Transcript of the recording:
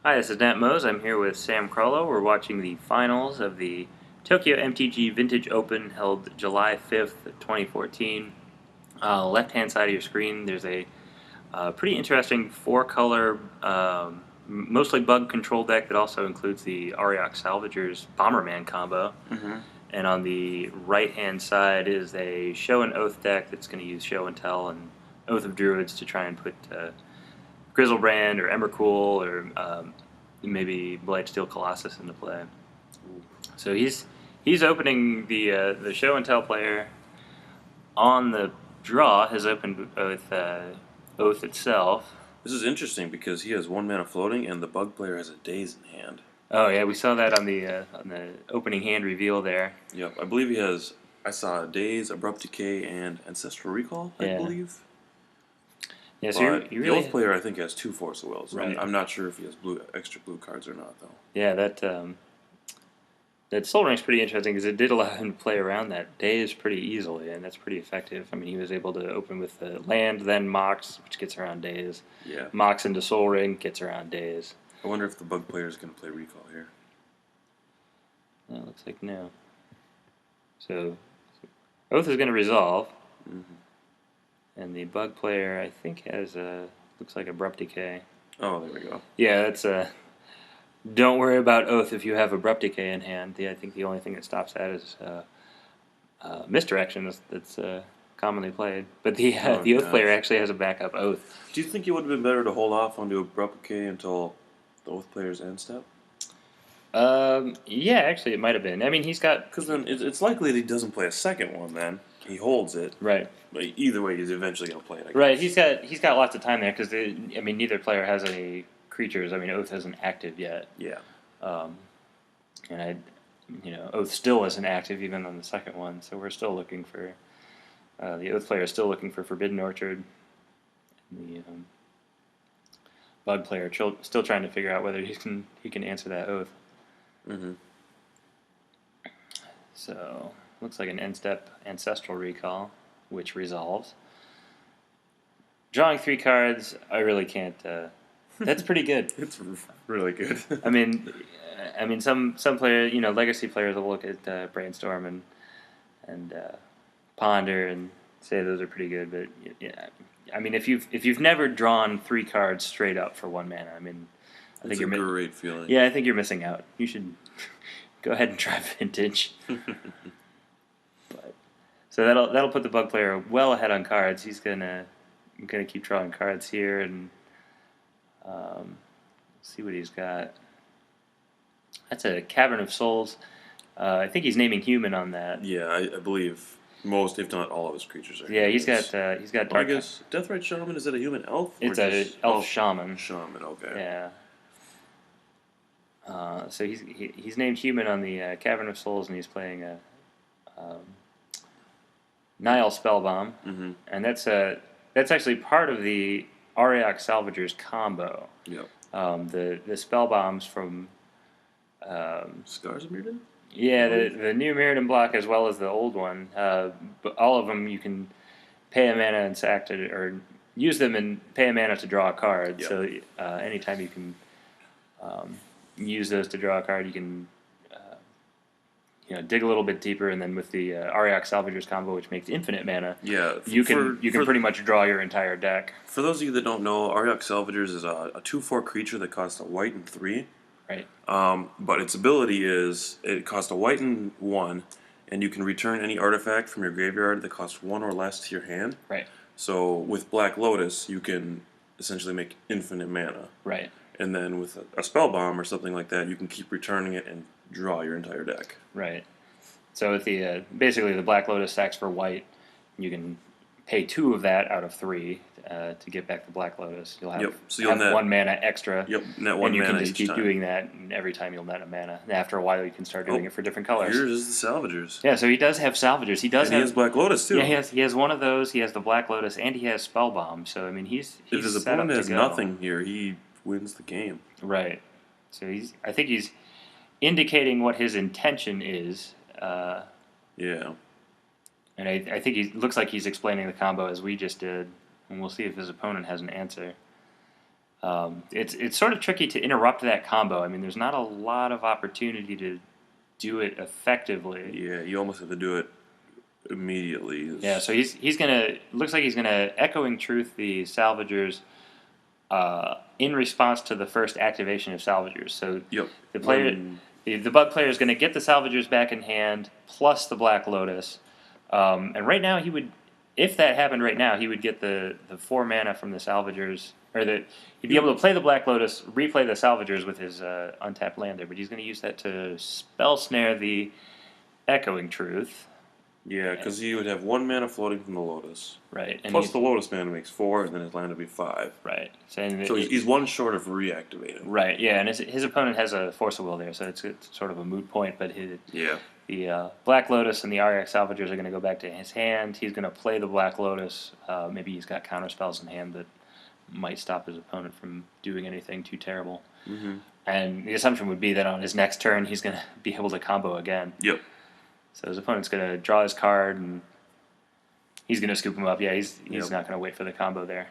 Hi, this is Nat Moes. I'm here with Sam Krohlow. We're watching the finals of the Tokyo MTG Vintage Open held July 5th, 2014. Left-hand side of your screen, there's a pretty interesting four-color, mostly bug control deck that also includes the Ariok Salvager's Bomberman combo. And on the right-hand side is a Show and Oath deck that's going to use Show and Tell and Oath of Druids to try and put Grizzlebrand or Emrakul or maybe Blightsteel Colossus into play. So he's opening the Show and Tell player on the draw has opened with Oath itself. This is interesting because he has 1 mana floating and the bug player has a Daze in hand. Oh yeah, we saw that on the opening hand reveal there. Yep, I believe he has. I saw a Daze, Abrupt Decay, and Ancestral Recall. I believe. Yeah, so the Oath player I think has 2 Force of Wills. Right. I'm not sure if he has extra blue cards or not though. Yeah, that Soul Ring's pretty interesting because it did allow him to play around that Daze pretty easily, and that's pretty effective. I mean, he was able to open with the land, then Mox, which gets around Daze. Yeah. Mox into Soul Ring, gets around Daze. I wonder if the bug player is going to play Recall here. Well, it looks like no. So Oath is going to resolve. And the bug player, I think, has looks like Abrupt Decay. Oh, there we go. Yeah, that's don't worry about Oath if you have Abrupt Decay in hand. I think the only thing that stops that is Misdirection that's commonly played. But the Oath player actually has a backup Oath. Do you think it would have been better to hold off onto Abrupt Decay until the Oath player's end step? Yeah, actually, it might have been. I mean, he's got... Because then it's likely that he doesn't play a second one then. He holds it. Right. But either way, he's eventually going to play it, I guess. Right, he's got lots of time there because, I mean, neither player has any creatures. I mean, Oath isn't active yet. Yeah. And Oath still isn't active even on the second one, so we're still looking for... the Oath player is still looking for Forbidden Orchard. The bug player still trying to figure out whether he can answer that Oath. So, looks like an end step Ancestral Recall, which resolves. Drawing 3 cards, I really can't. That's pretty good. It's really good. I mean, some players, legacy players will look at Brainstorm and Ponder and say those are pretty good. But yeah, I mean, if you've never drawn 3 cards straight up for 1 mana, I mean, I think it's a great feeling. Yeah, I think you're missing out. You should go ahead and try Vintage. So that'll put the bug player well ahead on cards. He's gonna keep drawing cards here and see what he's got. That's a Cavern of Souls. I think he's naming human on that. Yeah, I believe most, if not all, of his creatures are. Yeah, humans. he's got. I guess Deathrite Shaman, is it a human elf? It's a elf shaman. Shaman, okay. Yeah. So he's named human on the Cavern of Souls, and he's playing a Nile Spellbomb, and that's actually part of the Ariok Salvager's combo. Yep. The Spellbombs from Scars of Mirrodin? Yeah, the new Mirrodin block as well as the old one. But all of them you can pay a mana and sack to, or use them and pay a mana to draw a card. Yep. So anytime you can use those to draw a card, you can dig a little bit deeper, and then with the Ariok Salvager's combo, which makes infinite mana, you can pretty much draw your entire deck. For those of you that don't know, Ariok Salvager's is a 2/4 creature that costs a white and 3. Right. But its ability is it costs a white and 1, and you can return any artifact from your graveyard that costs 1 or less to your hand. Right. So with Black Lotus, you can essentially make infinite mana. Right. And then with a spell bomb or something like that, you can keep returning it and draw your entire deck. Right. So with the basically the Black Lotus stacks for white, you can pay 2 of that out of 3 to get back the Black Lotus. You'll have, have net 1 mana extra. Yep, net 1 and you mana can just keep time. doing that, and every time you'll net a mana. And after a while, you can start doing it for different colors. Here's the Salvagers. Yeah, so he does have Salvagers. He has Black Lotus too. Yeah, he has one of those. He has the Black Lotus, and he has Spellbomb. So I mean, he's if his set opponent up has to go. nothing here, he wins the game. Right. So I think he's indicating what his intention is. Yeah. And I think he looks like he's explaining the combo as we just did, and we'll see if his opponent has an answer. It's sort of tricky to interrupt that combo. I mean, there's not a lot of opportunity to do it effectively. Yeah, you almost have to do it immediately. Yeah, so he's gonna looks like he's gonna Echoing Truth the Salvagers in response to the first activation of Salvagers. So Yep. the player, the Bug player is gonna get the Salvagers back in hand plus the Black Lotus, and right now he would, if that happened right now, he would get the 4 mana from the Salvagers, or he'd be able to play the Black Lotus, replay the Salvagers with his untapped land there, but he's gonna use that to spell snare the Echoing Truth. Yeah, because he would have 1 mana floating from the Lotus. Right. And Plus the Lotus mana makes 4, and then his land would be 5. Right. So he's 1 short of reactivating. Right, yeah, and his opponent has a Force of Will there, so it's sort of a moot point, but the Black Lotus and the RX Salvagers are going to go back to his hand. He's going to play the Black Lotus. Maybe he's got counter spells in hand that might stop his opponent from doing anything too terrible. Mm-hmm. And the assumption would be that on his next turn, he's going to be able to combo again. Yep. So his opponent's going to draw his card, and he's going to scoop him up. Yeah, he's not going to wait for the combo there.